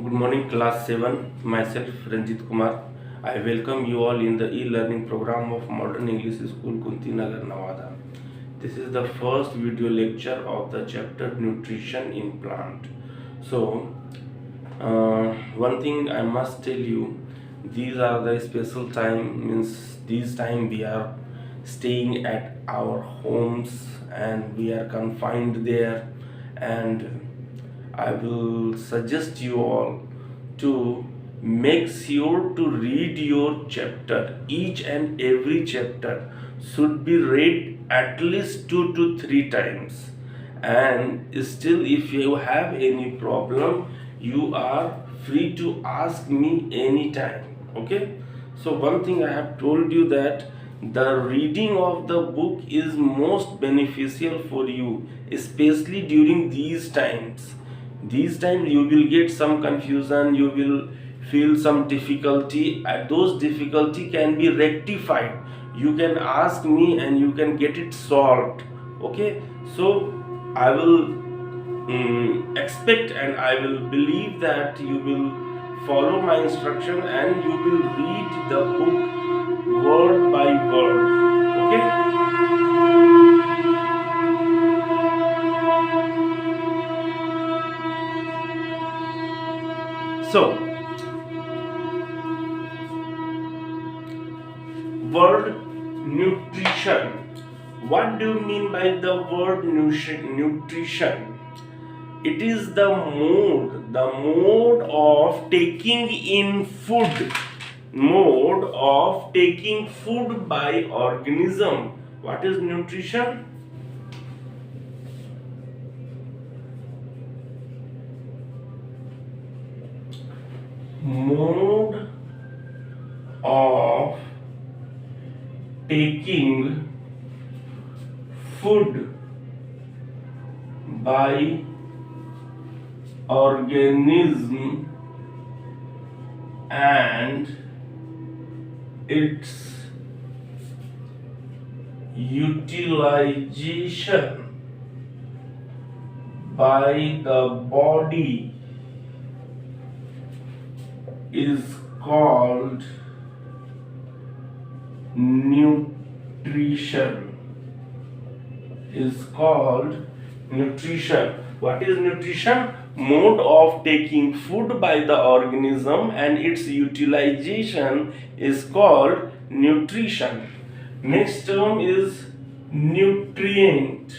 Good morning, class 7. Myself, Ranjit Kumar. I welcome you all in the e-learning program of Modern English School, Kuntinagar, Nawada. This is the first video lecture of the chapter Nutrition in Plant. So, one thing I must tell you, these are the special time, means this time we are staying at our homes and we are confined there, and I will suggest you all to make sure to read your chapter. Each and every chapter should be read at least 2 to 3 times. And still, if you have any problem, you are free to ask me anytime. Okay? So, one thing I have told you that the reading of the book is most beneficial for you, especially during these times. These times you will get some confusion, you will feel some difficulty, and those difficulty can be rectified. You can ask me and you can get it solved. Okay, so I will expect and I will believe that you will follow my instruction and you will read the book word by word. Okay. So, word nutrition. What do you mean by the word nutrition? It is the mode of taking in food, mode of taking food by organism. What is nutrition? Mode of taking food by organism and its utilization by the body is called nutrition. What is nutrition? Mode of taking food by the organism and its utilization is called nutrition. Next term is nutrient.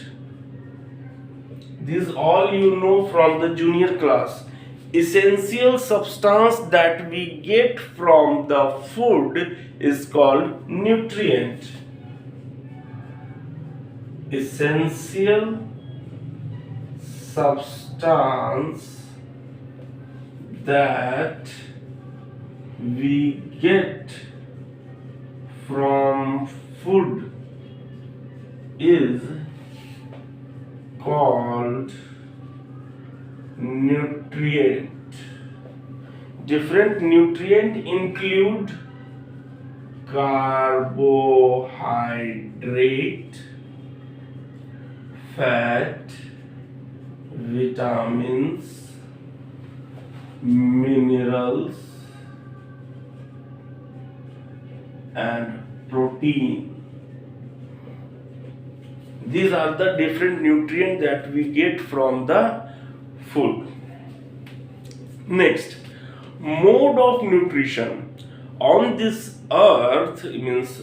This all you know from the junior class. Essential substance that we get from the food is called nutrient. Essential substance that we get from food is called nutrient. Different nutrient include carbohydrate, fat, vitamins, minerals, and protein. These are the different nutrients that we get from the food. Next, mode of nutrition. On this earth means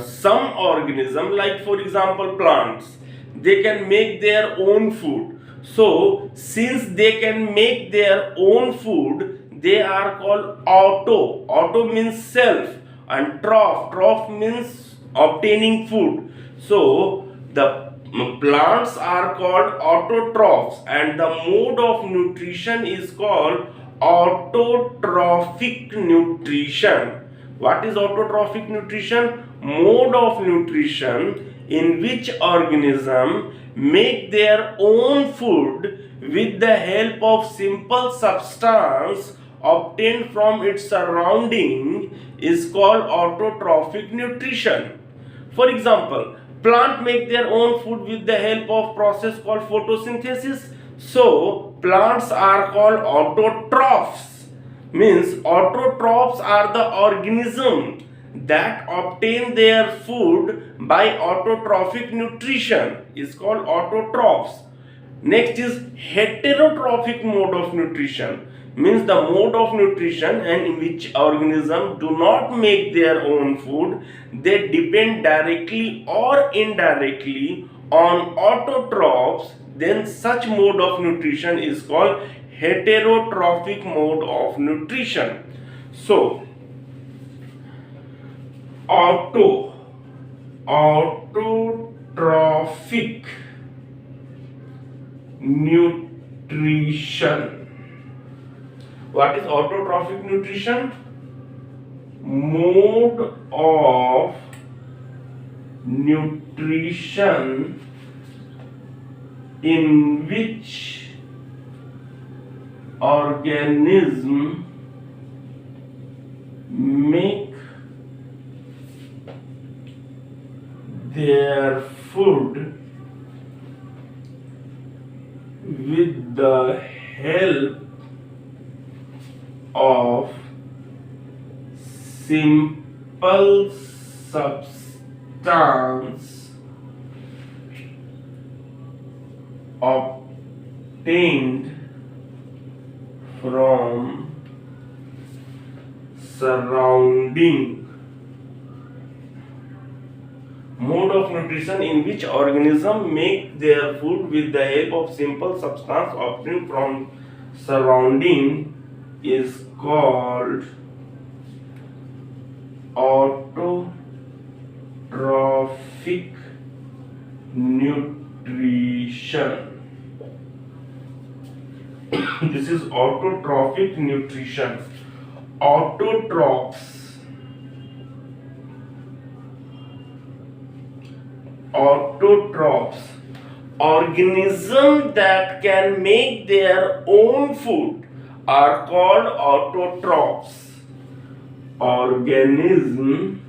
some organism, like for example plants, they can make their own food. So since they can make their own food, they are called auto. Auto means self, and troph means obtaining food. So the plants are called autotrophs and the mode of nutrition is called autotrophic nutrition. What is autotrophic nutrition? Mode of nutrition in which organism make their own food with the help of simple substance obtained from its surrounding is called autotrophic nutrition. For example, plant make their own food with the help of process called photosynthesis. So plants are called autotrophs. Means autotrophs are the organism that obtain their food by autotrophic nutrition, is called autotrophs. Next is heterotrophic mode of nutrition, means the mode of nutrition and in which organism do not make their own food, they depend directly or indirectly on autotrophs, then such mode of nutrition is called heterotrophic mode of nutrition. So autotrophic nutrition. What is autotrophic nutrition? Mode of nutrition in which organism make their food with the help of simple substance obtained from surrounding. Mode of nutrition in which organism make their food with the help of simple substance obtained from surrounding is called autotrophic nutrition. This is autotrophic nutrition. Autotrophs. Autotrophs, organisms that can make their own food, are called autotrophs. Organism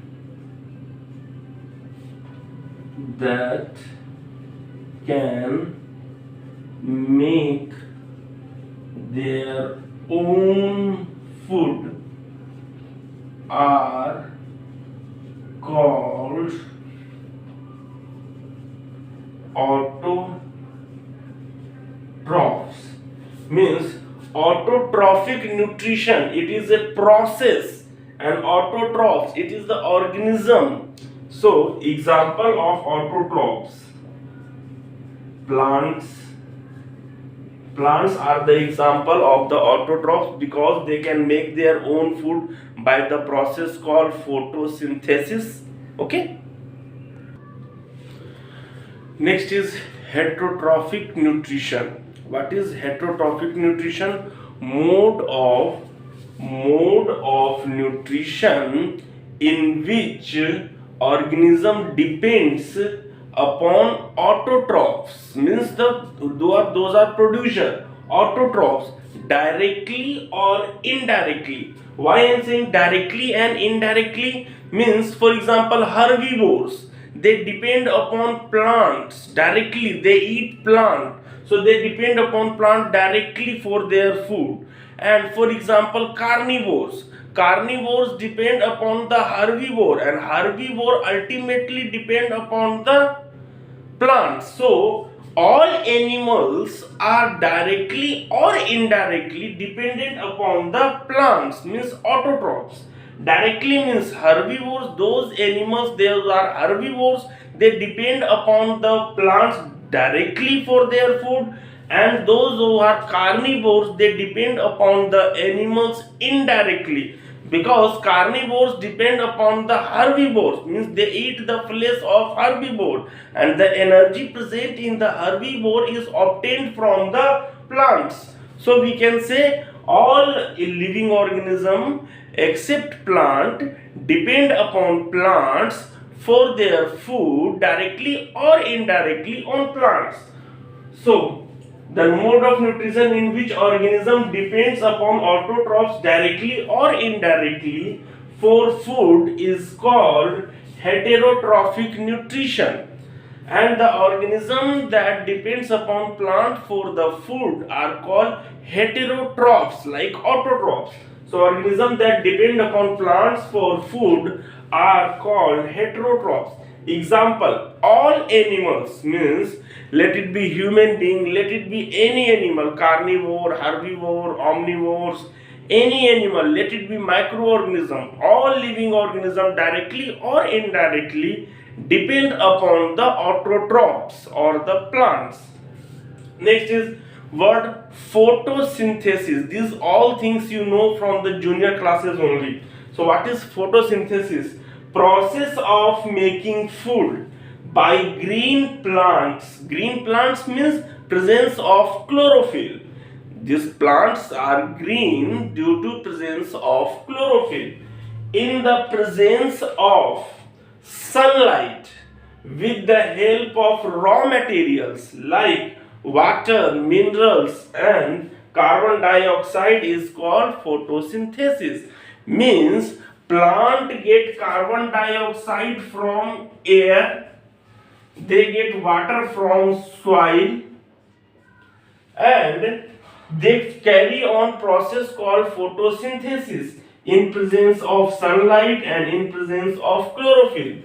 that can make their own food are called autotrophs. Means autotrophic nutrition, it is a process, and autotrophs, it is the organism. So example of autotrophs, plants are the example of the autotrophs because they can make their own food by the process called photosynthesis. Okay. Next is heterotrophic nutrition. What is heterotrophic nutrition? Mode of nutrition in which organism depends upon autotrophs, means those are producer autotrophs directly or indirectly. Why I am saying directly and indirectly? Means, for example, herbivores, they depend upon plants directly, they eat plant, so they depend upon plant directly for their food. And for example, carnivores depend upon the herbivore, and herbivore ultimately depend upon the plants. So all animals are directly or indirectly dependent upon the plants, means autotrophs. Directly means herbivores, those animals, those are herbivores, they depend upon the plants directly for their food, and those who are carnivores, they depend upon the animals indirectly, because carnivores depend upon the herbivores, means they eat the flesh of herbivore, and the energy present in the herbivore is obtained from the plants. So we can say all living organism except plant depend upon plants for their food directly or indirectly on plants. So the mode of nutrition in which organism depends upon autotrophs directly or indirectly for food is called heterotrophic nutrition. And the organism that depends upon plant for the food are called heterotrophs, like autotrophs. So organisms that depend upon plants for food are called heterotrophs. Example, all animals means let it be human being, let it be any animal, carnivore, herbivore, omnivores, any animal, let it be microorganism, all living organism directly or indirectly depend upon the autotrophs or the plants. Next is word photosynthesis. These all things you know from the junior classes only. So what is photosynthesis? Process of making food by green plants. Green plants means presence of chlorophyll. These plants are green due to presence of chlorophyll. In the presence of sunlight, with the help of raw materials like water, minerals and carbon dioxide is called photosynthesis. Means plant get carbon dioxide from air, they get water from soil, and they carry on process called photosynthesis in presence of sunlight and in presence of chlorophyll.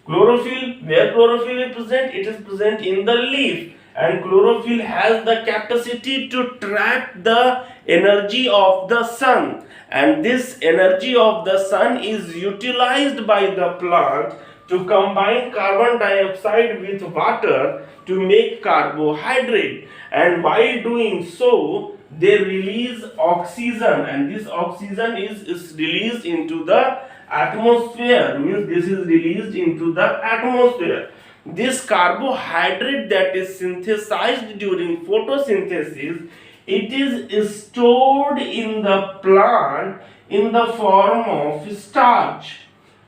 Chlorophyll, where chlorophyll is present? It is present in the leaf, and chlorophyll has the capacity to trap the energy of the sun, and this energy of the sun is utilized by the plant to combine carbon dioxide with water to make carbohydrate, and while doing so they release oxygen, and this oxygen is released into the atmosphere. Means this is released into the atmosphere. This carbohydrate that is synthesized during photosynthesis, it is stored in the plant in the form of starch.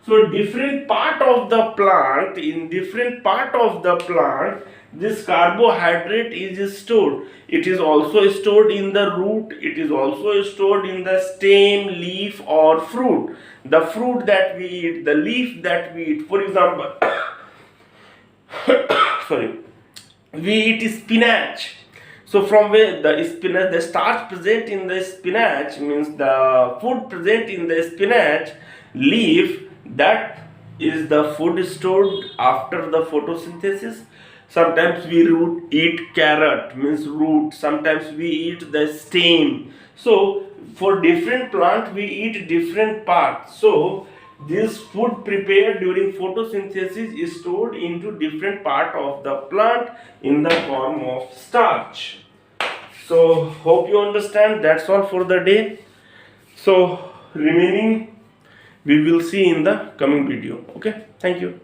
So different part of the plant, in different part of the plant, this carbohydrate is stored. It is also stored in the root, it is also stored in the stem, leaf or fruit. The fruit that we eat, the leaf that we eat. For example, sorry, we eat spinach. So from where the spinach, the starch present in the spinach, means the food present in the spinach leaf, that is the food stored after the photosynthesis. Sometimes we eat carrot, means root. Sometimes we eat the stem. So for different plant we eat different parts. So this food prepared during photosynthesis is stored into different part of the plant in the form of starch. So hope you understand. That's all for the day. So remaining we will see in the coming video. Okay, thank you.